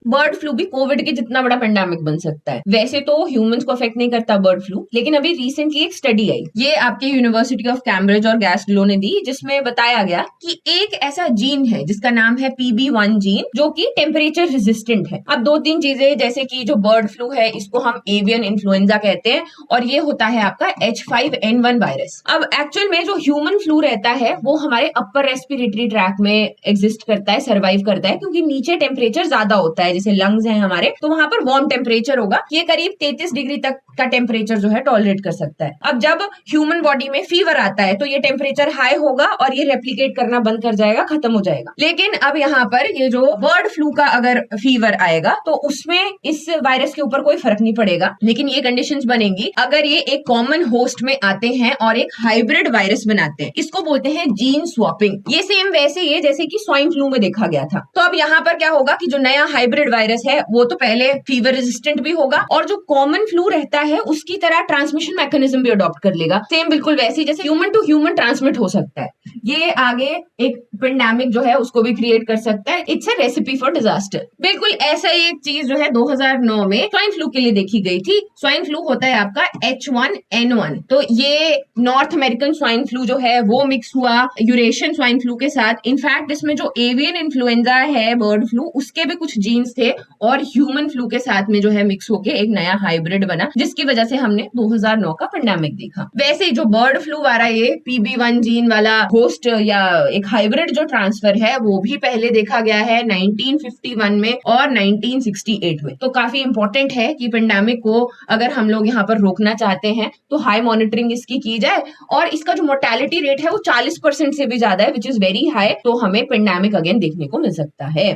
Bird flu भी Covid के जितना बड़ा पेंडेमिक बन सकता है। वैसे तो ह्यूमंस को अफेक्ट नहीं करता बर्ड फ्लू, लेकिन अभी रिसेंटली एक स्टडी आई, ये आपके यूनिवर्सिटी ऑफ कैम्ब्रिज और गैस्ट्रो ने दी, जिसमें बताया गया कि एक ऐसा जीन है जिसका नाम है PB1 जीन, जो कि टेम्परेचर रेजिस्टेंट है। अब दो तीन चीजें, जैसे कि जो बर्ड फ्लू है इसको हम एवियन इन्फ्लुएंजा कहते हैं, और ये होता है आपका H5N1 वायरस। अब एक्चुअल में जो ह्यूमन फ्लू रहता है वो हमारे अपर रेस्पिरेटरी ट्रैक में एग्जिस्ट करता है, सर्वाइव करता है, क्योंकि नीचे टेम्परेचर ज्यादा होता है, जैसे लंग्स हैं हमारे, तो वहां पर वार्म टेम्परेचर होगा, ये करीब 33 डिग्री तक का टेम्परेचर जो है टॉलरेट कर सकता है। अब जब ह्यूमन बॉडी में फीवर आता है तो ये टेम्परेचर हाई होगा और ये रेप्लिकेट करना बंद कर जाएगा, खत्म हो जाएगा। लेकिन अब यहाँ पर ये जो बर्ड फ्लू का अगर फीवर आएगा तो उसमें इस वायरस के ऊपर कोई फर्क नहीं पड़ेगा, लेकिन ये कंडीशंस बनेंगी अगर ये एक कॉमन होस्ट में आते हैं और एक हाइब्रिड वायरस बनाते हैं। इसको बोलते हैं जीन स्वैपिंग। ये सेम वैसे ही है जैसे कि स्वाइन फ्लू में देखा गया था। तो अब यहाँ पर क्या होगा कि जो नया हाइब्रिड वायरस है वो तो पहले फीवर रेजिस्टेंट भी होगा और जो कॉमन फ्लू रहता है उसकी तरह ट्रांसमिशन मैकेनिज्म भी अडॉप्ट कर लेगा, सेम बिल्कुल वैसे ही जैसे ह्यूमन टू ह्यूमन ट्रांसमिट हो सकता है। ये आगे एक पेंडेमिक जो है उसको भी क्रिएट कर सकता है। It's a recipe for disaster. बिल्कुल ऐसा ही एक चीज जो है 2009 में स्वाइन फ्लू के लिए देखी गई थी। स्वाइन फ्लू होता है आपका H1N1। तो ये नॉर्थ अमेरिकन स्वाइन फ्लू जो है वो मिक्स हुआ यूरेशियन स्वाइन फ्लू के साथ। इनफैक्ट इसमें जो एवियन इन्फ्लुएंजा है बर्ड फ्लू, उसके भी कुछ जीन्स थे और ह्यूमन फ्लू के साथ में जो है मिक्स होके एक नया हाइब्रिड बना, जिसकी वजह से हमने 2009 का पेंडेमिक देखा। वैसे ही जो बर्ड फ्लू वाला ये PB1 जीन वाला होस्ट या एक हाइब्रिड जो ट्रांसफर है वो भी पहले देखा गया है 1951 में और 1968 में। तो काफी इंपॉर्टेंट है कि पेंडेमिक को अगर हम लोग यहाँ पर रोकना चाहते हैं तो हाई मॉनिटरिंग इसकी की जाए, और इसका जो मोर्टेलिटी रेट है वो 40% से भी ज्यादा है, विच इज वेरी हाई। तो हमें पेंडेमिक अगेन देखने को मिल सकता है।